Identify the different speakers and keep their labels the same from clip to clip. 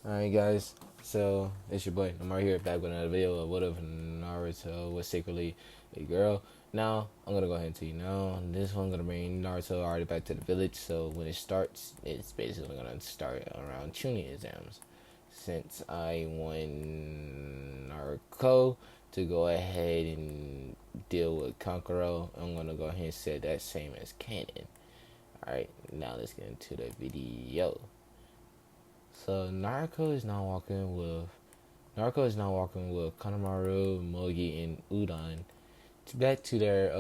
Speaker 1: Alright, guys. So, it's your boy. I'm right here back with another video of what if Naruto was secretly a girl. Now, I'm gonna go ahead and tell you now. This one gonna bring Naruto already back to the village. So, when it starts, it's basically gonna start around Chunin exams. Since I won Naruto to go ahead and deal with Kankuro, I'm gonna go ahead and set that same as canon. Alright, now let's get into the video. So Naruto is now walking with Kanemaru, Mogi, and Udon back to their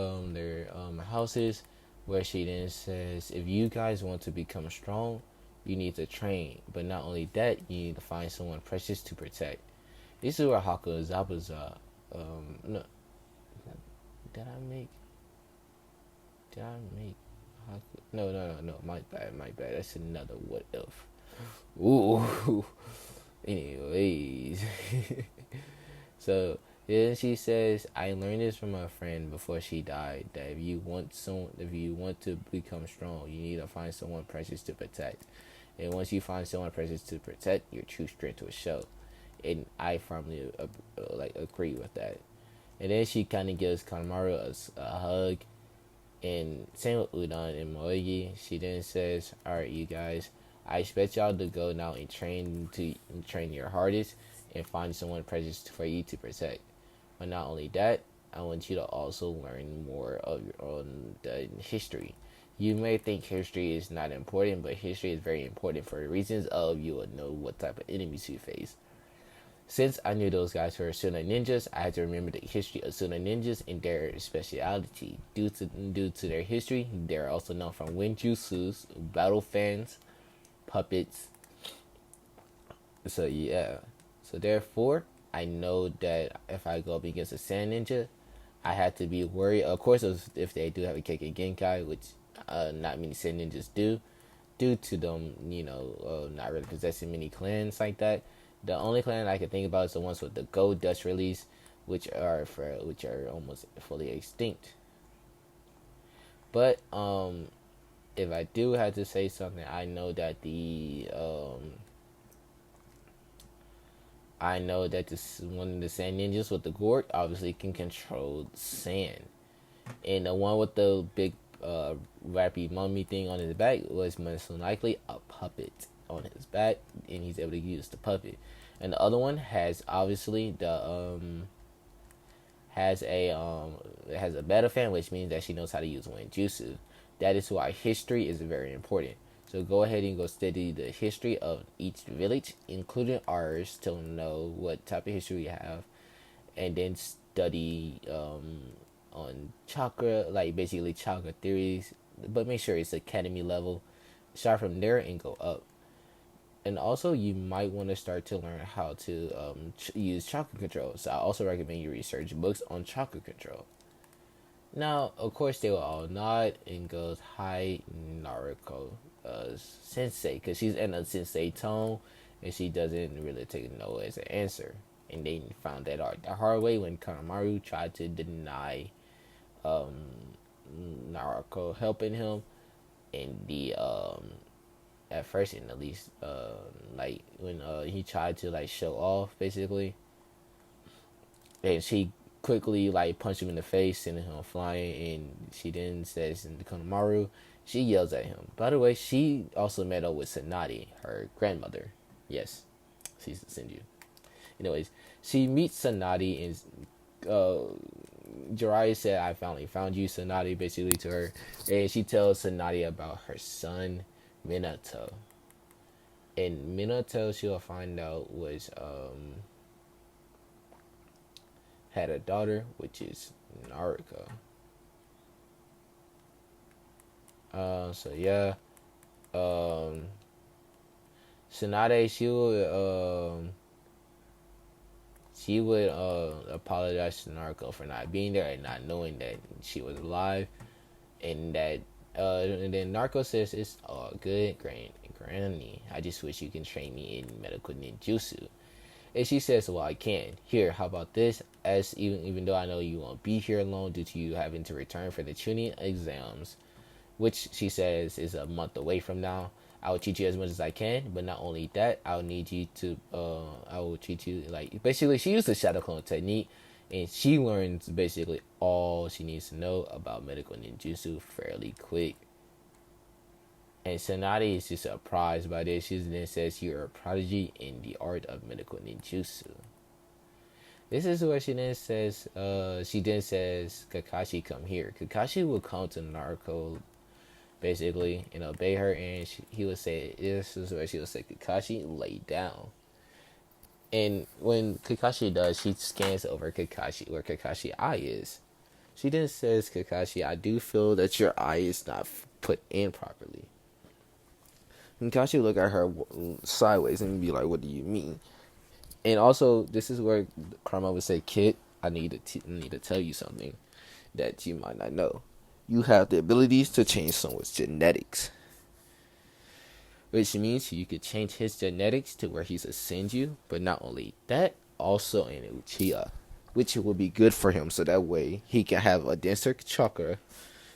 Speaker 1: houses, where she then says, "If you guys want to become strong, you need to train. But not only that, you need to find someone precious to protect." This is where Haku Zabuza. No, did I make? Did I make? Haku? No. My bad. That's another what if. Ooh. Anyways, so then she says, "I learned this from a friend before she died. That if you want to become strong, you need to find someone precious to protect. And once you find someone precious to protect, your true strength will show." And I firmly agree with that. And then she kind of gives Kanemaru a hug, and same with Udon and Moegi. She then says, "All right, you guys, I expect y'all to go now and train your hardest and find someone precious for you to protect. But not only that, I want you to also learn more of your own history. You may think history is not important, but history is very important for the reasons of you will know what type of enemies you face. Since I knew those guys were Suna ninjas, I had to remember the history of Suna ninjas and their speciality. Due to their history, they are also known from Winjutsus, battle fans, puppets. So yeah. So therefore, I know that if I go up against a Sand Ninja, I have to be worried. Of course, if they do have a Kekkei Genkai, which not many Sand Ninjas do, due to them, not really possessing many clans like that. The only clan I can think about is the ones with the Gold Dust release, which are almost fully extinct. But if I do have to say something, I know that this one of the Sand Ninjas with the gourd obviously can control sand, and the one with the big rappy mummy thing on his back was most likely a puppet on his back, and he's able to use the puppet. And the other one has obviously the has a beta fan, which means that she knows how to use Winjutsu. That is why history is very important. So go ahead and go study the history of each village, including ours, to know what type of history we have, and then study on chakra, like basically chakra theories, but make sure it's academy level. Start from there and go up. And also, you might want to start to learn how to use chakra control. So I also recommend you research books on chakra control. Now, of course, they will all nod and goes, "Hi, Naruto, sensei," because she's in a sensei tone, and she doesn't really take no as an answer. And they found that out the hard way when Kanemaru tried to deny Naruto helping him in the at first, in at least like when he tried to like show off basically, and she quickly like punched him in the face, sending him flying. And she then says in the Kanemaru, she yells at him. By the way, she also met up with Tsunade, her grandmother. Yes, she's send you. Anyways, she meets Tsunade, and Jiraiya said, "I finally found you, Tsunade," basically to her, and she tells Tsunade about her son Minato. And Minato, she'll find out, was had a daughter, which is Naruto. So yeah, um, Tsunade, she would apologize to Naruto for not being there and not knowing that she was alive, and that and then Narco says, "It's all good, Granny. I just wish you can train me in medical ninjutsu." And she says, "Well, I can. Here, how about this? As even though I know you won't be here alone due to you having to return for the tuning exams, which she says is a month away from now, I will treat you as much as I can, but not only that, I'll need you to, I will treat you like, basically, she used the shadow clone technique, and she learns basically all she needs to know about medical ninjutsu fairly quick. And Sanadi is just surprised by this. She then says, "You're a prodigy in the art of medical ninjutsu." This is where she then says, "Kakashi, come here." Kakashi will come to Naruto basically and obey her, and he would say, this is where she would say, "Kakashi, lay down." And when Kakashi does, she scans over Kakashi, where Kakashi eye is. She then says, "Kakashi, I do feel that your eye is not put in properly." And Kakashi look at her sideways and be like, "What do you mean?" And also, this is where Karma would say, "Kid, I need to tell you something that you might not know. You have the abilities to change someone's genetics." Which means you could change his genetics to where he's a Senju, but not only that, also an Uchiha, which will be good for him, so that way he can have a denser chakra,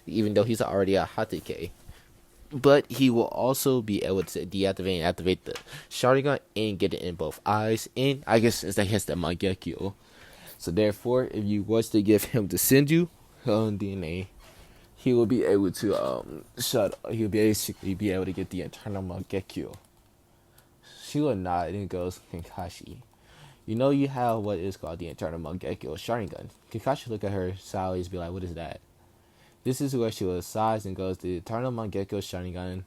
Speaker 1: even though he's already a Hatake. But he will also be able to deactivate and activate the Sharingan and get it in both eyes, and I guess since that he has the Mangekyo. So therefore, if you was to give him the Senju DNA, he will be able to he'll basically be able to get the internal Mangekyo. She will nod and goes, "Kakashi, you know you have what is called the internal Mangekyo Sharingan." Kakashi look at her sideways, be like, "What is that?" This is where she will sighs and goes, "The eternal Mangekyo Sharingan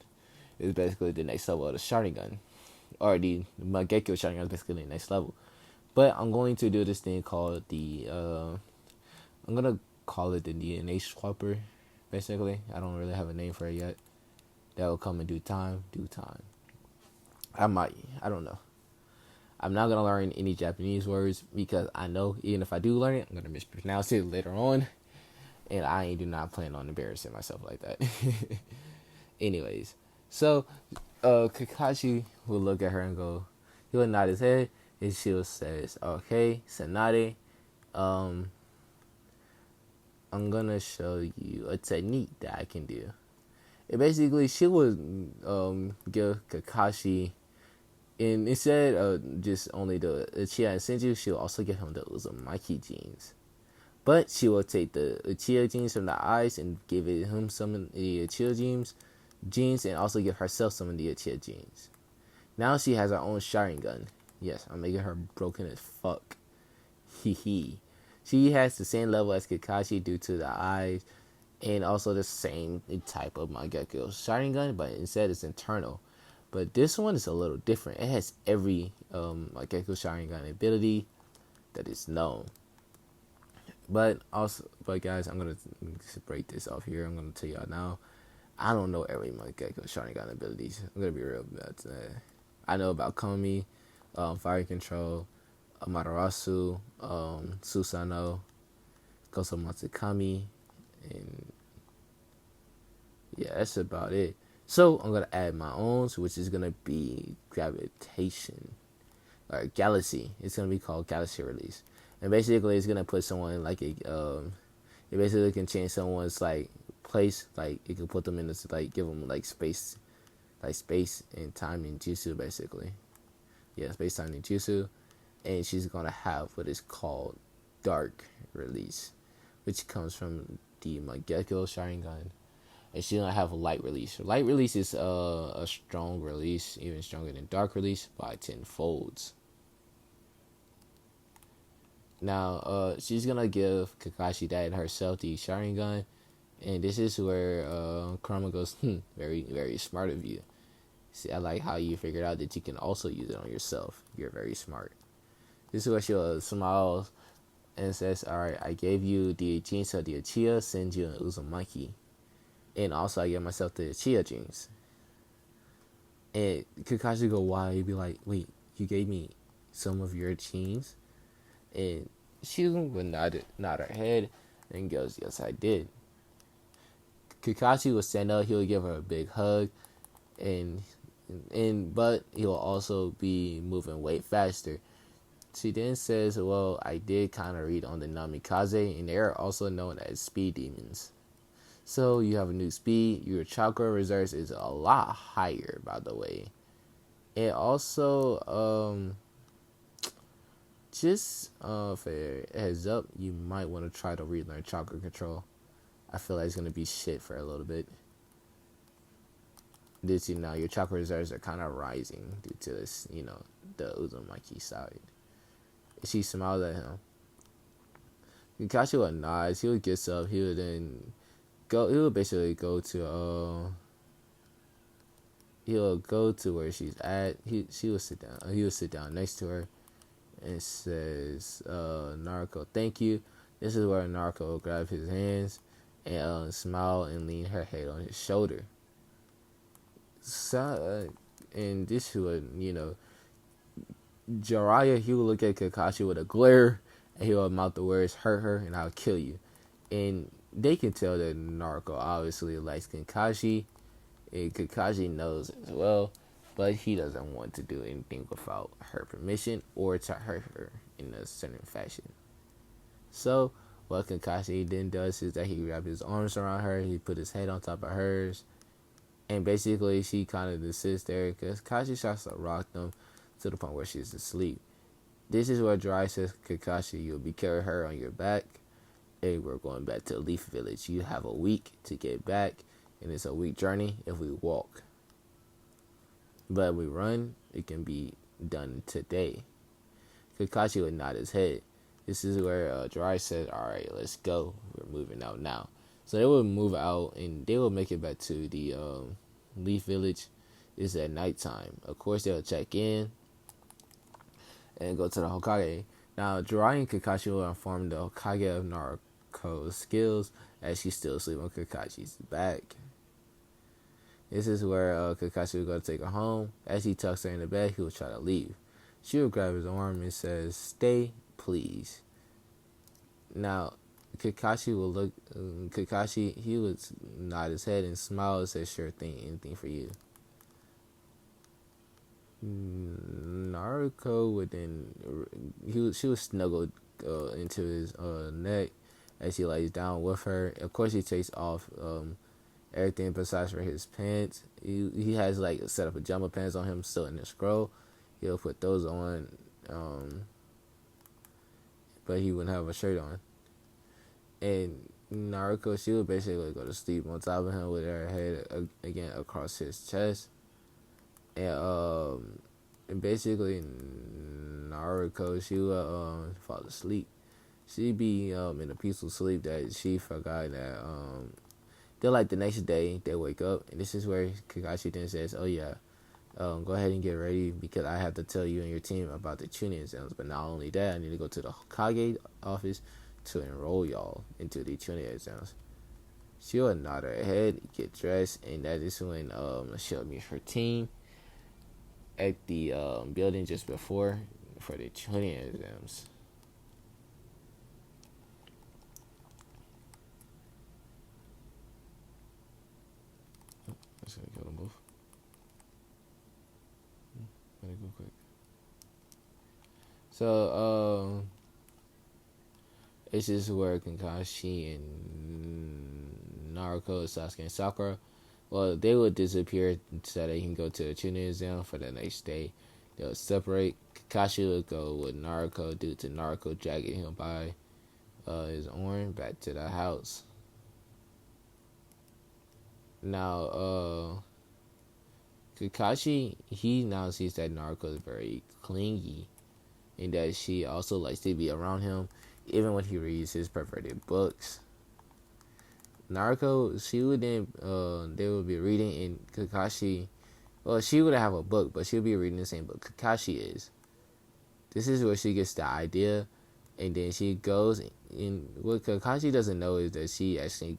Speaker 1: is basically the next level of the Sharingan, or the Mangekyo Sharingan is basically the next level." But I'm going to do this thing called I'm gonna call it the DNA swapper. Basically, I don't really have a name for it yet. That will come in due time. I don't know. I'm not gonna learn any Japanese words because I know even if I do learn it, I'm gonna mispronounce it later on, and I do not plan on embarrassing myself like that. Anyways, so Kakashi will look at her and go, he will nod his head, and she will says, "Okay, Sanade, I'm gonna show you a technique that I can do." And basically, she would give Kakashi, and instead of just only the Uchiha and Senju, she will also give him the Uzumaki genes. But she will take the Uchiha genes from the eyes and give him some of the Uchiha genes, and also give herself some of the Uchiha genes. Now she has her own Sharingan. Yes, I'm making her broken as fuck. Hee. She has the same level as Kakashi due to the eyes, and also the same type of Mangekyo Sharingan, but instead it's internal. But this one is a little different. It has every Mangekyo Sharingan ability that is known. But guys, I'm gonna break this off here. I'm gonna tell y'all now. I don't know every Mangekyo Sharingan abilities. I'm gonna be real about that. I know about Komi, Fire Control, Amaterasu, Susanoo, Goso Matsukami, and yeah, that's about it. So I'm gonna add my own, which is gonna be Gravitation or Galaxy. It's gonna be called Galaxy Release, and basically it's gonna put someone in like a it basically can change someone's like place, like it can put them in this, like give them like space and time ninjutsu basically. Yeah, space time ninjutsu, and she's gonna have what is called Dark Release, which comes from the Mangekyo Sharingan. And she's gonna have a light release. Light release is a strong release, even stronger than dark release by 10 folds. Now, she's gonna give Kakashi that herself the Sharingan, and this is where Kurama goes, very, very smart of you. See, I like how you figured out that you can also use it on yourself. You're very smart. This is where she'll smile and says, "Alright, I gave you the genes of the Uchiha, Senju, and Uzumaki. And also I gave myself the Uchiha genes." And Kakashi go, "Why?" He'd be like, "Wait, you gave me some of your genes?" And she would nod her head and goes, "Yes, I did." Kakashi would stand up, he would give her a big hug, but he will also be moving way faster. She then says, "Well, I did kind of read on the Namikaze, and they are also known as speed demons. So you have a new speed. Your chakra reserves is a lot higher, by the way. And also, just for a heads up, you might want to try to relearn chakra control. I feel like it's gonna be shit for a little bit. This, your chakra reserves are kind of rising due to this, the Uzumaki side. She smiled at him. Kakashi would nod. He would get up. He would then go. He would basically go to He'll go to where she's at. She will sit down. He will sit down next to her, and says, "Naruto, thank you." This is where Naruto will grab his hands and smile and lean her head on his shoulder. So, and this would, Jiraiya, he would look at Kakashi with a glare, and he would mouth the words, "Hurt her, and I'll kill you." And they can tell that Naruto obviously likes Kakashi, and Kakashi knows as well, but he doesn't want to do anything without her permission or to hurt her in a certain fashion. So, what Kakashi then does is that he wraps his arms around her, he put his head on top of hers, and basically she kind of just sits there because Kakashi starts to rock them to the point where she's asleep. This is where Jiraiya says, "Kakashi, you'll be carrying her on your back, and we're going back to Leaf Village. You have a week to get back, and it's a week journey if we walk. But if we run, it can be done today." Kakashi would nod his head. This is where Jiraiya said, "Alright, let's go. We're moving out now." So they would move out, and they will make it back to the Leaf Village. It's at nighttime. Of course, they'll check in and go to the Hokage. Now, Jiraiya and Kakashi will inform the Hokage of Naruto's skills as she's still asleep on Kakashi's back. This is where Kakashi will go to take her home. As he tucks her in the bed, he will try to leave. She will grab his arm and says, "Stay, please." Now, Kakashi will look. Kakashi, he would nod his head and smile and say, "Sure thing, anything for you." Naruto would then she would snuggle into his neck as he lays down with her. Of course, he takes off everything besides for his pants. He has like a set of pajama pants on him still in the scroll. He'll put those on, but he wouldn't have a shirt on. And Naruto, she would basically go to sleep on top of him with her head again across his chest. And basically Naruto, she would fall asleep. She'd be in a peaceful sleep that she forgot that then like the next day they wake up, and this is where Kakashi then says, "Oh yeah, go ahead and get ready because I have to tell you and your team about the tuning exams. But not only that, I need to go to the Hokage office to enroll y'all into the tuning exams." She'll nod her head, get dressed, and that is when she'll meet her team at the building just before for the tuning exams. Let's kill them both. Better go quick. So this is where Kakashi and Naruto, Sasuke, and Sakura, well, they will disappear so they can go to the tuning exam for the next day. They'll separate. Kakashi will go with Naruto due to Naruto dragging him by his arm back to the house. Now, Kakashi, he now sees that Naruto is very clingy and that she also likes to be around him even when he reads his perverted books. Naruto, she would then, they would be reading, and Kakashi, well, she would have a book, but she'll be reading the same book Kakashi is. This is where she gets the idea, and then she goes, and what Kakashi doesn't know is that she actually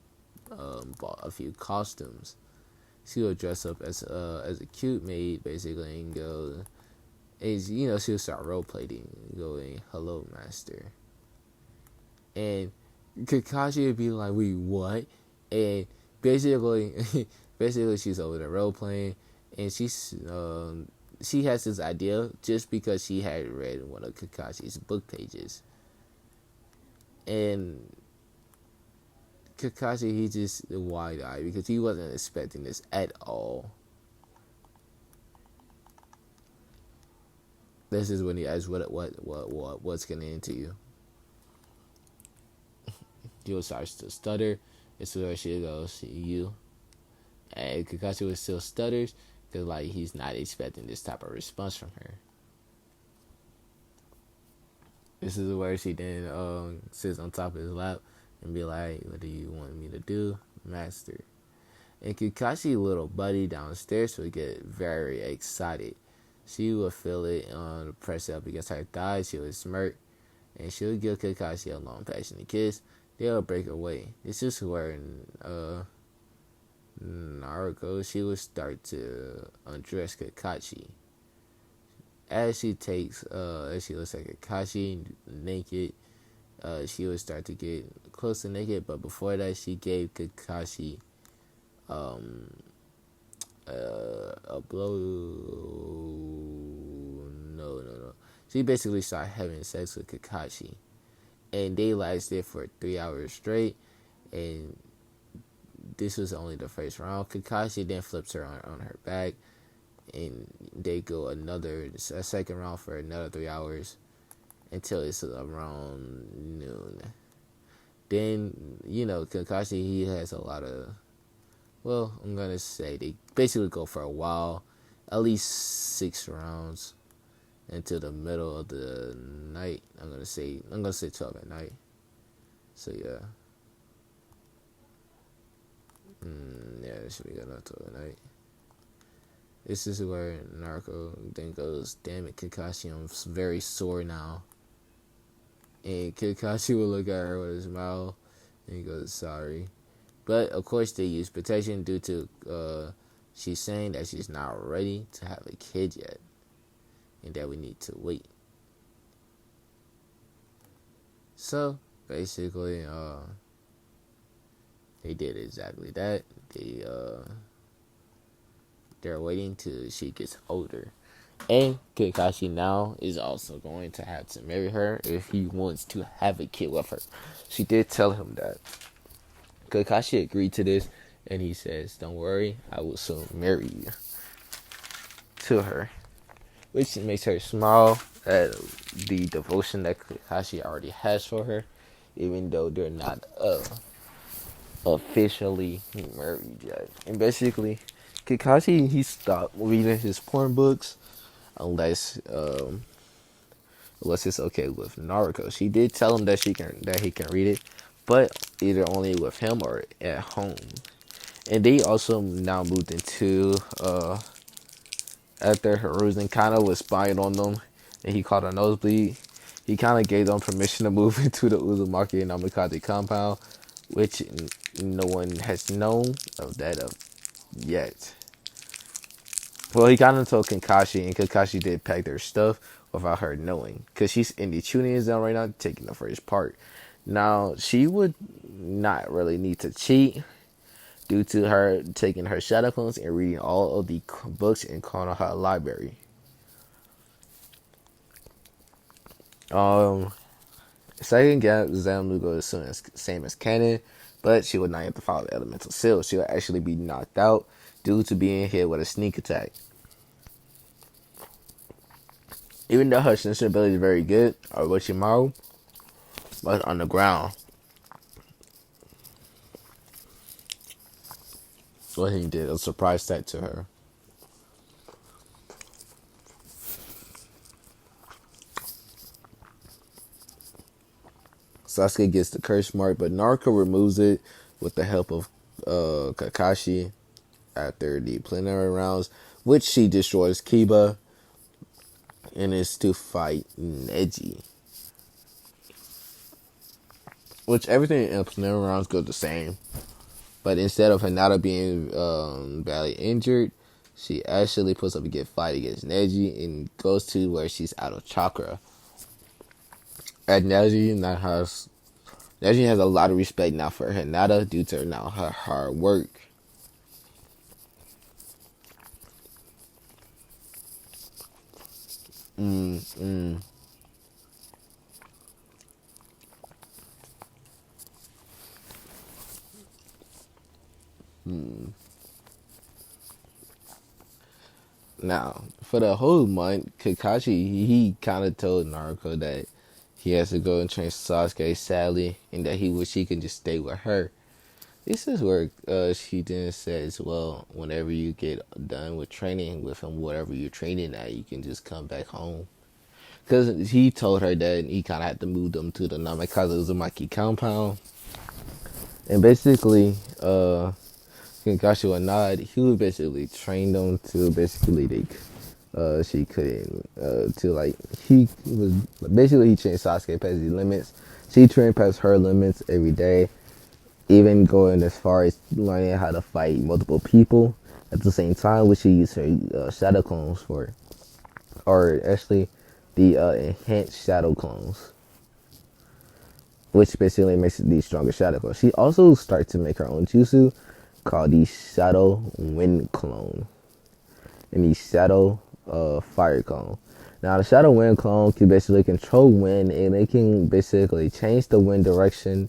Speaker 1: bought a few costumes. She will dress up as a cute maid, basically, and go, and, she'll start role-playing, going, "Hello, master." And Kakashi would be like, "Wait, what?" And basically she's over there role playing, and she has this idea just because she had read one of Kakashi's book pages, and Kakashi, he just wide eyed because he wasn't expecting this at all. This is when he asks what's gonna into you. He starts to stutter. This is where she goes, you. And Kakashi was still stutters because like he's not expecting this type of response from her. This is where she then sits on top of his lap and be like, "What do you want me to do, master?" And Kakashi little buddy downstairs would get very excited. She would feel it on the press up against her thighs. She would smirk, and she would give Kakashi a long, passionate kiss. They would break away. This is where Naruto, she would start to undress Kakashi. As she looks at Kakashi naked, she would start to get close to naked. But before that, she gave Kakashi um, a blow. No. She basically started having sex with Kakashi, and they lasted for 3 hours straight. And this was only the first round. Kakashi then flips her on her back, and they go a second round for another 3 hours until it's around noon. Then Kakashi, he has a lot of, well, I'm gonna say they basically go for a while, at least 6 rounds until the middle of the night. I'm gonna say 12 at night. So yeah. Yeah, this should be good enough 12 at night. This is where Naruto then goes, "Damn it, Kakashi, I'm very sore now." And Kakashi will look at her with his mouth and he goes, "Sorry." But of course they use protection due to she's saying that she's not ready to have a kid yet. And that we need to wait. So basically, they did exactly that. They're waiting till she gets older. And Kakashi now is also going to have to marry her if he wants to have a kid with her. She did tell him that. Kakashi agreed to this, and he says, "Don't worry, I will soon marry you," to her. Which makes her smile at the devotion that Kakashi already has for her, even though they're not officially married yet. And basically, Kakashi, he stopped reading his porn books unless it's okay with Naruto. She did tell him that he can read it, but either only with him or at home. And they also now moved into after Hiruzen kind of was spying on them, and he caught a nosebleed. He kind of gave them permission to move into the Uzumaki and Namikaze compound, which no one has known of that yet. Well, he kind of told Kakashi, and Kakashi did pack their stuff without her knowing, because she's in the tuning exam right now, taking the first part. Now, she would not really need to cheat due to her taking her shadow clones and reading all of the books in Konoha library. Second exam will go the same as canon, but she would not have to follow the elemental seal. She would actually be knocked out due to being hit with a sneak attack. Even though her sensor ability is very good, Orochimaru was on the ground. What he did, a surprise attack to her. Sasuke gets the curse mark, but Naruto removes it with the help of Kakashi after the plenary rounds, which she destroys Kiba and is to fight Neji. Which everything in plenary rounds goes the same. But instead of Hinata being badly injured, she actually puts up a good fight against Neji and goes to where she's out of chakra. And Neji has a lot of respect now for Hinata due to now her hard work. Now, for the whole month, Kakashi he kind of told Naruto that he has to go and train Sasuke sadly, and that he wish he could just stay with her. This is where she then says, "Well, whenever you get done with training with him, whatever you're training at, you can just come back home." Because he told her that he kind of had to move them to the Namikaze Uzumaki compound, and basically, Kakashi would nod. He would basically train them to basically she couldn't to like he was basically he trained Sasuke past his limits. She trained past her limits every day, even going as far as learning how to fight multiple people at the same time, which she used her shadow clones for, or actually the enhanced shadow clones, which basically makes it the stronger shadow clone. She also started to make her own jutsu called the Shadow Wind Clone and the Shadow Fire Clone. Now, the Shadow Wind Clone can basically control wind, and it can basically change the wind direction.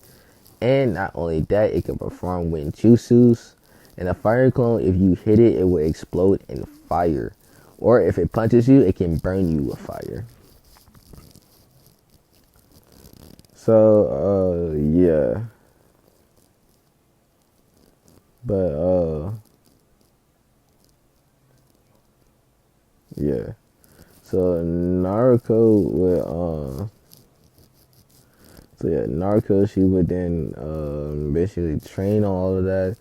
Speaker 1: And not only that, it can perform wind jutsus. And a Fire Clone, if you hit it, it will explode in fire. Or if it punches you, it can burn you with fire. So, yeah. But, yeah. So Naruto would Naruto she would then basically train on all of that,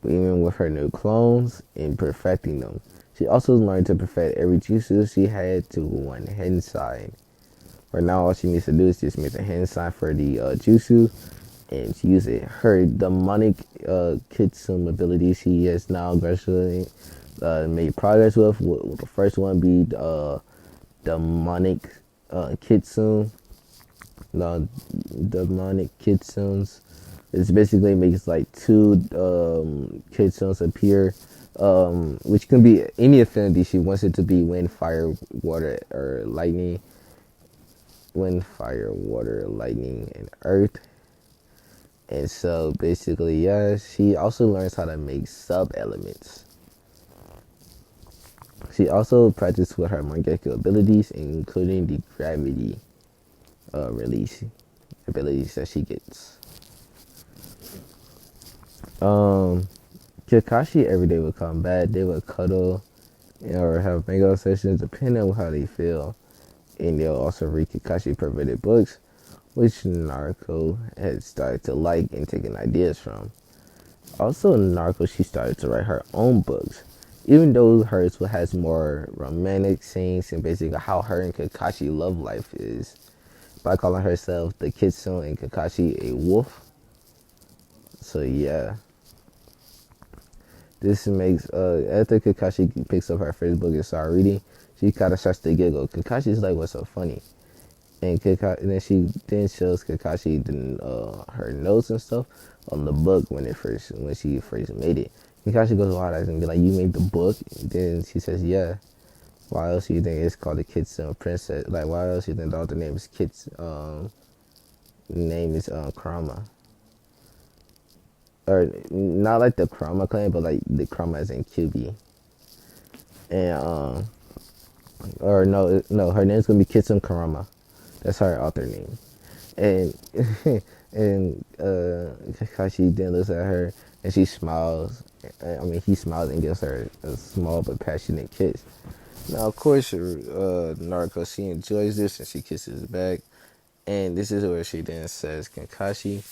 Speaker 1: even with her new clones and perfecting them. She also learned to perfect every jutsu she had to one hand sign. Right now all she needs to do is just make the hand sign for the jutsu and she use it. Her demonic kitsune ability she has now gradually made progress with. Will the first one be demonic kitsune. No, demonic kitsunes. It's basically makes like two kitsunes appear, which can be any affinity. She wants it to be wind, fire, water, or lightning. Wind, fire, water, lightning, and earth. And so basically, yeah, she also learns how to make sub elements. She also practices with her Mangekyo abilities, including the gravity release abilities that she gets. Kakashi every day would come back. They would cuddle or have makeout sessions depending on how they feel. And they'll also read Kakashi perverted books, which Naruto had started to like and taking ideas from. Also in Naruto, she started to write her own books. Even though hers has more romantic scenes and basically how her and Kakashi love life is, by calling herself the Kitsune and Kakashi a wolf. So yeah, this makes after Kakashi picks up her first book and starts reading, she kind of starts to giggle. Kakashi's like, "What's so funny?" And then she then shows Kakashi her notes and stuff on the book when she first made it. Kakashi goes wild eyes and be like, "You made the book?" And then she says, "Yeah." Why else do you think it's called the Kitsune Princess? Like, why else do you think the author name is name is Kurama? Or not like the Kurama clan, but like the Kurama as in QB. And or no, her name's gonna be Kitsune Kurama. That's her author name. And and Kakashi then looks at her and she smiles. I mean, he smiles and gives her a small but passionate kiss. Now, of course, Naruto, she enjoys this and she kisses back. And this is where she then says, Kakashi,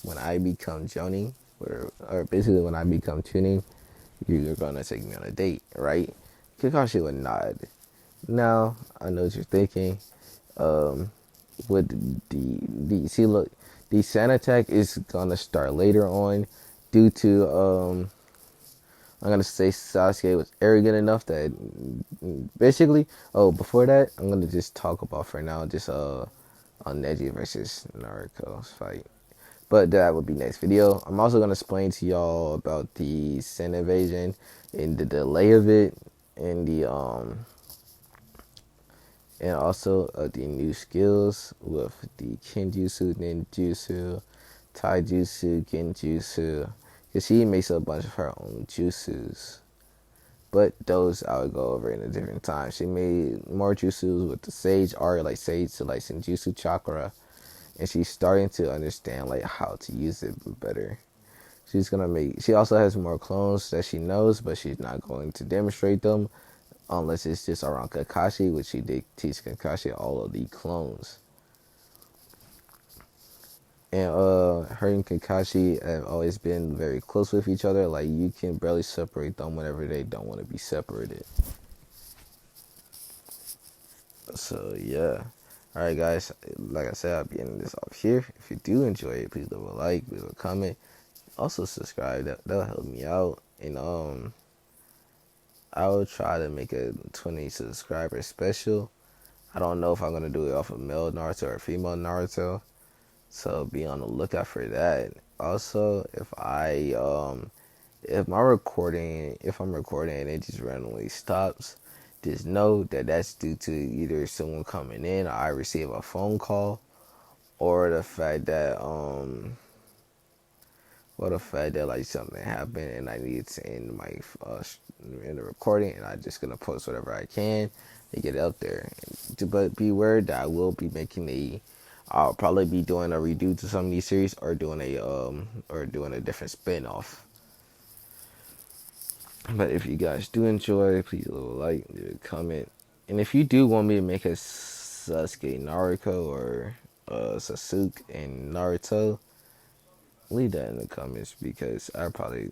Speaker 1: when I become Jonin, or basically when I become tuning, you're gonna take me on a date, right? Kakashi would nod. Now, I know what you're thinking. With see, look, the sand attack is gonna start later on due to I'm gonna say Sasuke was arrogant enough that basically. Oh, before that, I'm gonna just talk about for now just on Neji versus Naruto's fight. But that would be next video. I'm also gonna explain to y'all about the Sen invasion and the delay of it, and the and also the new skills with the Kenjutsu, Ninjutsu, Taijutsu, Genjutsu. Cause she makes a bunch of her own jutsus. But those I would go over in a different time. She made more jutsus with the sage art, like sage to like senjutsu chakra, and she's starting to understand like how to use it better. She's gonna make. She also has more clones that she knows, but she's not going to demonstrate them unless it's just around Kakashi, which she did teach Kakashi all of the clones. And her and Kakashi have always been very close with each other. Like you can barely separate them whenever they don't want to be separated. So yeah. Alright guys, like I said, I'll be ending this off here. If you do enjoy it, please leave a like, leave a comment. Also subscribe, that'll help me out. And I will try to make a 20 subscriber special. I don't know if I'm gonna do it off of male Naruto or female Naruto. So be on the lookout for that. Also, if I'm recording and it just randomly stops, just know that that's due to either someone coming in or I receive a phone call, or the fact that like something happened and I need to end my in the recording, and I'm just gonna post whatever I can to get it out there. But beware that I will be making I'll probably be doing a redo to some of these series, or doing a different spin off. But if you guys do enjoy, please leave a like, leave a comment. And if you do want me to make a Sasuke Naruto or Sasuke and Naruto, leave that in the comments, because I probably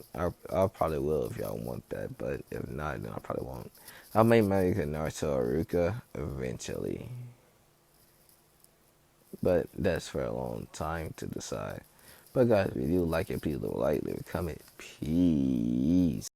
Speaker 1: will if y'all want that. But if not, then I probably won't. I may make a Naruto Aruka eventually, but that's for a long time to decide. But guys, if you do like it, please leave a like, leave a comment. Peace.